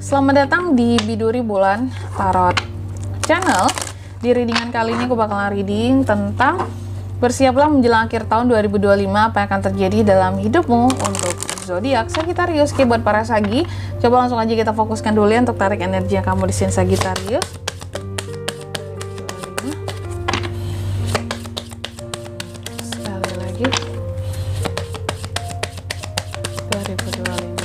Selamat datang di Biduri Bulan Tarot Channel. Di readingan kali ini aku bakalan reading tentang bersiaplah menjelang akhir tahun 2025 apa yang akan terjadi dalam hidupmu untuk zodiak Sagittarius. Oke, buat para Sagi, coba langsung aja kita fokuskan dulu ya untuk tarik energi yang kamu di sini Sagittarius. Sekali lagi 2025.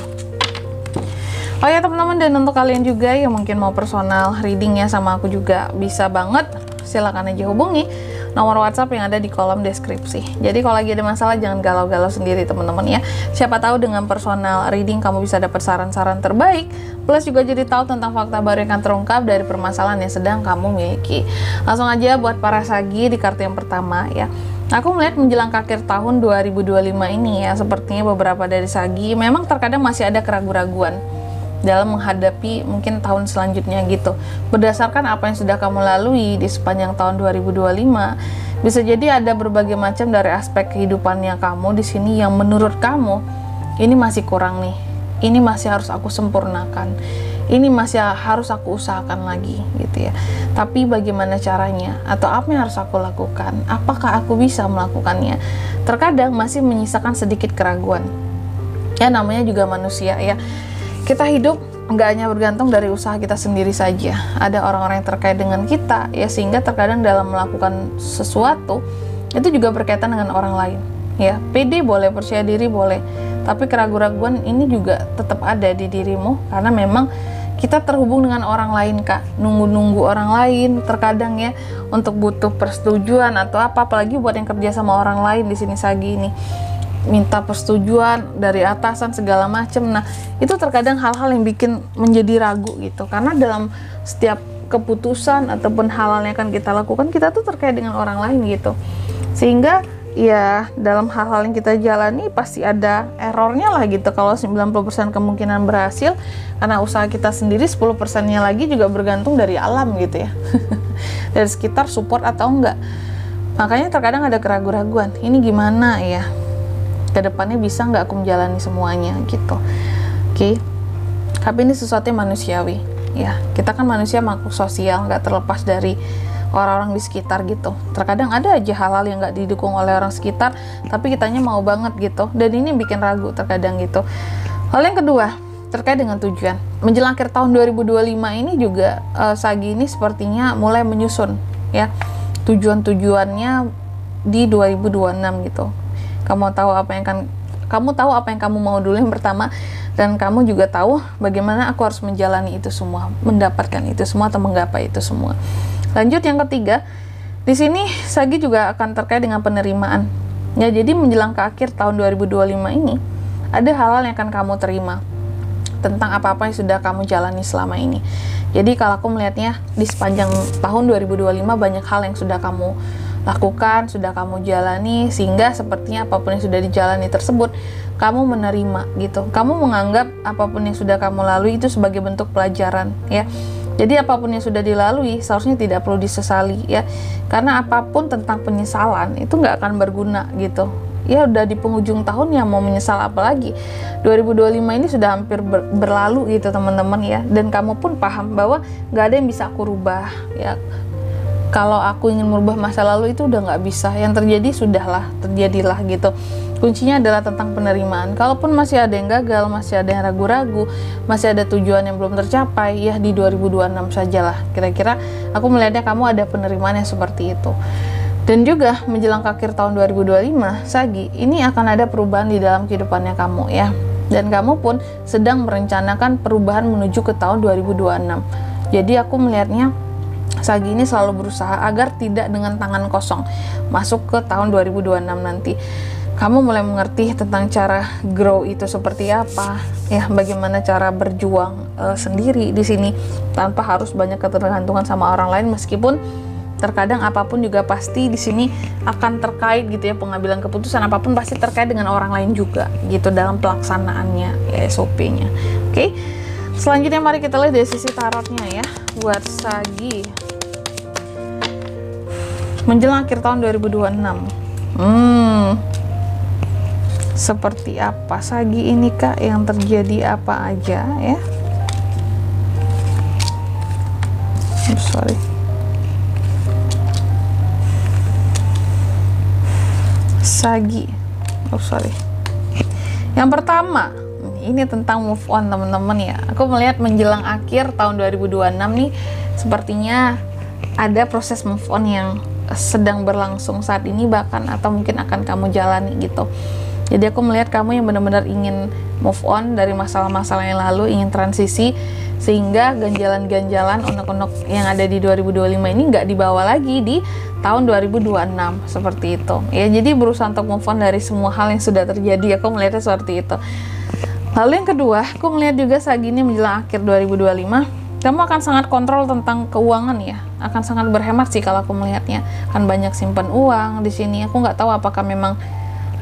Oh ya teman-teman, dan untuk kalian juga yang mungkin mau personal readingnya sama aku juga bisa banget, silahkan aja hubungi nomor WhatsApp yang ada di kolom deskripsi. Jadi kalau lagi ada masalah jangan galau-galau sendiri teman-teman ya. Siapa tahu dengan personal reading kamu bisa dapat saran-saran terbaik, plus juga jadi tahu tentang fakta baru yang akan terungkap dari permasalahan yang sedang kamu miliki. Langsung aja buat para Sagi di kartu yang pertama ya. Aku melihat menjelang ke akhir tahun 2025 ini ya, sepertinya beberapa dari Sagi memang terkadang masih ada keraguan-raguan dalam menghadapi mungkin tahun selanjutnya gitu. Berdasarkan apa yang sudah kamu lalui di sepanjang tahun 2025, bisa jadi ada berbagai macam dari aspek kehidupannya kamu di sini yang menurut kamu ini masih kurang nih. Ini masih harus aku sempurnakan. Ini masih harus aku usahakan lagi gitu ya. Tapi bagaimana caranya? Atau apa yang harus aku lakukan? Apakah aku bisa melakukannya? Terkadang masih menyisakan sedikit keraguan. Ya namanya juga manusia ya. Kita hidup nggak hanya bergantung dari usaha kita sendiri saja. Ada orang-orang yang terkait dengan kita ya, sehingga terkadang dalam melakukan sesuatu itu juga berkaitan dengan orang lain ya. Pede boleh, percaya diri boleh, tapi keraguan-raguan ini juga tetap ada di dirimu karena memang kita terhubung dengan orang lain kak, nunggu-nunggu orang lain terkadang ya untuk butuh persetujuan atau apa, apalagi buat yang kerja sama orang lain di sini Sagi ini, minta persetujuan dari atasan segala macem. Nah itu terkadang hal-hal yang bikin menjadi ragu gitu, karena dalam setiap keputusan ataupun hal-hal yang akan kita lakukan kita tuh terkait dengan orang lain gitu, sehingga ya dalam hal-hal yang kita jalani pasti ada errornya lah gitu. Kalau 90% kemungkinan berhasil karena usaha kita sendiri, 10%-nya lagi juga bergantung dari alam gitu ya dari sekitar support atau enggak. Makanya terkadang ada keraguan-raguan, ini gimana ya kedepannya, bisa nggak aku menjalani semuanya gitu. Oke. Tapi ini sesuatu yang manusiawi ya, kita kan manusia makhluk sosial, nggak terlepas dari orang-orang di sekitar gitu. Terkadang ada aja hal-hal yang nggak didukung oleh orang sekitar tapi kitanya mau banget gitu, dan ini bikin ragu terkadang gitu. Hal yang kedua terkait dengan tujuan. Menjelang akhir tahun 2025 ini juga Sagi ini sepertinya mulai menyusun ya tujuan-tujuannya di 2026 gitu. Kamu tahu apa yang kamu mau dulu yang pertama, dan kamu juga tahu bagaimana aku harus menjalani itu semua, mendapatkan itu semua atau menggapai itu semua. Lanjut yang ketiga, di sini Sagi juga akan terkait dengan penerimaan. Ya, jadi menjelang ke akhir tahun 2025 ini ada hal-hal yang akan kamu terima tentang apa-apa yang sudah kamu jalani selama ini. Jadi kalau aku melihatnya di sepanjang tahun 2025 banyak hal yang sudah kamu lakukan, sudah kamu jalani, sehingga sepertinya apapun yang sudah dijalani tersebut kamu menerima gitu. Kamu menganggap apapun yang sudah kamu lalui itu sebagai bentuk pelajaran ya. Jadi apapun yang sudah dilalui seharusnya tidak perlu disesali ya, karena apapun tentang penyesalan itu nggak akan berguna gitu ya. Udah di penghujung tahun ya, mau menyesal apa lagi. 2025 ini sudah hampir berlalu gitu teman-teman ya, dan kamu pun paham bahwa nggak ada yang bisa aku rubah ya. Kalau aku ingin merubah masa lalu itu udah nggak bisa, yang terjadi sudahlah, terjadilah gitu. Kuncinya adalah tentang penerimaan. Kalaupun masih ada yang gagal, masih ada yang ragu-ragu, masih ada tujuan yang belum tercapai, ya di 2026 sajalah. Kira-kira aku melihatnya kamu ada penerimaan yang seperti itu. Dan juga menjelang ke akhir tahun 2025, Sagi, ini akan ada perubahan di dalam kehidupannya kamu ya. Dan kamu pun sedang merencanakan perubahan menuju ke tahun 2026. Jadi aku melihatnya Sagi ini selalu berusaha agar tidak dengan tangan kosong masuk ke tahun 2026 nanti. Kamu mulai mengerti tentang cara grow itu seperti apa ya, bagaimana cara berjuang sendiri di sini tanpa harus banyak ketergantungan sama orang lain, meskipun terkadang apapun juga pasti di sini akan terkait gitu ya, pengambilan keputusan apapun pasti terkait dengan orang lain juga gitu dalam pelaksanaannya ya, SOP-nya. Oke. Selanjutnya mari kita lihat dari sisi tarotnya ya buat Sagi menjelang akhir tahun 2026. Seperti apa Sagi ini kak, yang terjadi apa aja ya? sorry. Sagi, sorry. Yang pertama, ini tentang move on teman-teman ya. Aku melihat menjelang akhir tahun 2026 nih, sepertinya ada proses move on yang sedang berlangsung saat ini bahkan, atau mungkin akan kamu jalani gitu. Jadi aku melihat kamu yang benar-benar ingin move on dari masalah-masalah yang lalu, ingin transisi, sehingga ganjalan-ganjalan unek-unek yang ada di 2025 ini nggak dibawa lagi di tahun 2026, seperti itu ya. Jadi berusaha untuk move on dari semua hal yang sudah terjadi, aku melihatnya seperti itu. Lalu yang kedua, aku melihat juga saat ini menjelang akhir 2025, kamu akan sangat kontrol tentang keuangan ya, akan sangat berhemat sih kalau aku melihatnya. Akan banyak simpan uang di sini. Aku nggak tahu apakah memang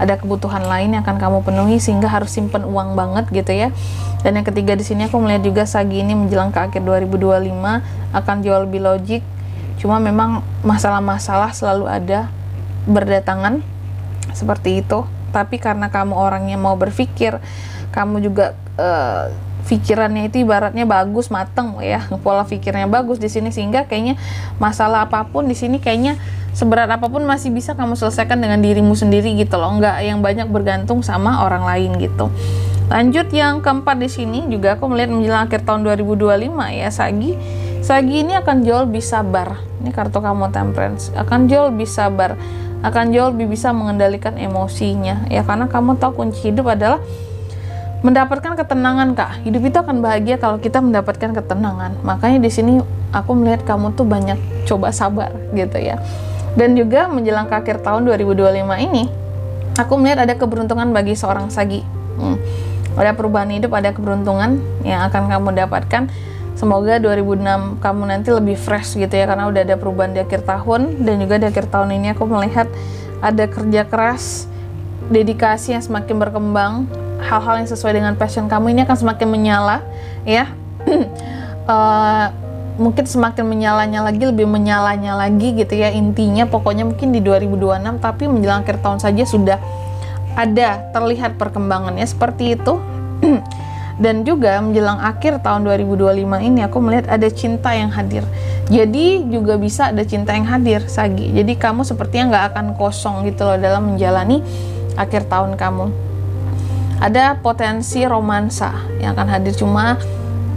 ada kebutuhan lain yang akan kamu penuhi sehingga harus simpan uang banget gitu ya. Dan yang ketiga di sini aku melihat juga Sagi ini menjelang ke akhir 2025 akan jauh lebih logik. Cuma memang masalah-masalah selalu ada berdatangan seperti itu. Tapi karena kamu orangnya mau berpikir, kamu juga pikirannya itu ibaratnya bagus, mateng ya, pola pikirnya bagus di sini, sehingga kayaknya masalah apapun di sini kayaknya seberat apapun masih bisa kamu selesaikan dengan dirimu sendiri gitu loh, nggak yang banyak bergantung sama orang lain gitu. Lanjut yang keempat di sini juga aku melihat menjelang akhir tahun 2025 ya, Sagi ini akan jauh lebih sabar. Ini kartu kamu Temperance, akan jauh lebih sabar, akan jauh lebih bisa mengendalikan emosinya ya, karena kamu tahu kunci hidup adalah mendapatkan ketenangan kak. Hidup itu akan bahagia kalau kita mendapatkan ketenangan. Makanya di sini aku melihat kamu tuh banyak coba sabar gitu ya. Dan juga menjelang ke akhir tahun 2025 ini, aku melihat ada keberuntungan bagi seorang Sagi. Ada perubahan hidup, ada keberuntungan yang akan kamu dapatkan. Semoga 2006 kamu nanti lebih fresh gitu ya, karena udah ada perubahan di akhir tahun. Dan juga di akhir tahun ini aku melihat ada kerja keras, dedikasi yang semakin berkembang, hal-hal yang sesuai dengan passion kamu ini akan semakin menyala ya. Mungkin semakin menyalanya lagi, lebih menyalanya lagi gitu ya. Intinya pokoknya mungkin di 2026, tapi menjelang akhir tahun saja sudah ada terlihat perkembangannya seperti itu. Dan juga menjelang akhir tahun 2025 ini aku melihat ada cinta yang hadir. Jadi juga bisa ada cinta yang hadir Sagi. Jadi kamu sepertinya nggak akan kosong gitu loh dalam menjalani akhir tahun kamu. Ada potensi romansa yang akan hadir, cuma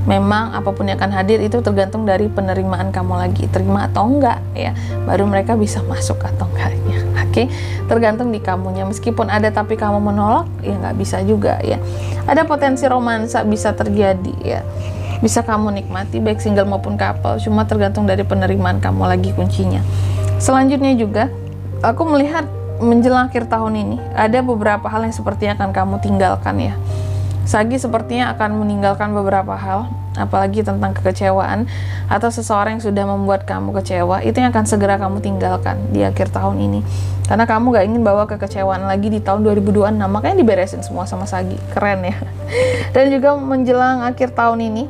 memang apapun yang akan hadir itu tergantung dari penerimaan kamu lagi, terima atau enggak ya, baru mereka bisa masuk atau enggaknya. Oke, tergantung di kamunya. Meskipun ada tapi kamu menolak, ya nggak bisa juga ya. Ada potensi romansa bisa terjadi ya, bisa kamu nikmati baik single maupun couple, cuma tergantung dari penerimaan kamu lagi kuncinya. Selanjutnya juga aku melihat menjelang akhir tahun ini ada beberapa hal yang sepertinya akan kamu tinggalkan ya. Sagi sepertinya akan meninggalkan beberapa hal, apalagi tentang kekecewaan atau seseorang yang sudah membuat kamu kecewa, itu yang akan segera kamu tinggalkan di akhir tahun ini. Karena kamu gak ingin bawa kekecewaan lagi di tahun 2026, makanya diberesin semua sama Sagi. Keren ya. Dan juga menjelang akhir tahun ini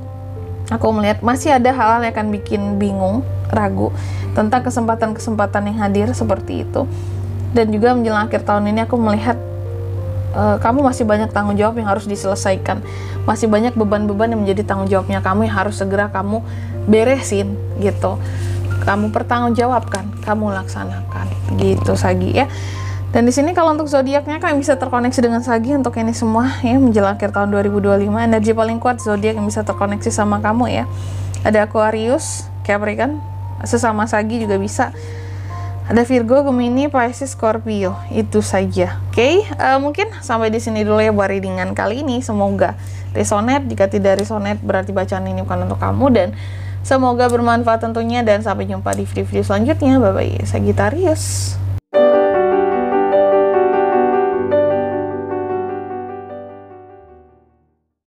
aku melihat masih ada hal-hal yang akan bikin bingung, ragu tentang kesempatan-kesempatan yang hadir seperti itu. Dan juga menjelang akhir tahun ini aku melihat kamu masih banyak tanggung jawab yang harus diselesaikan. Masih banyak beban-beban yang menjadi tanggung jawabnya kamu yang harus segera kamu beresin gitu. Kamu pertanggungjawabkan, kamu laksanakan gitu Sagi ya. Dan di sini kalau untuk zodiaknya kalian bisa terkoneksi dengan Sagi untuk ini semua ya, menjelang akhir tahun 2025. Energi paling kuat zodiak yang bisa terkoneksi sama kamu ya. Ada Aquarius, Capricorn, sesama Sagi juga bisa. Ada Virgo, Gemini, Pisces, Scorpio. Itu saja. Oke, mungkin sampai di sini dulu ya buat readingan kali ini. Semoga resonate. Jika tidak resonate berarti bacaan ini bukan untuk kamu, dan semoga bermanfaat tentunya, dan sampai jumpa di video-video selanjutnya. Bye bye Sagittarius.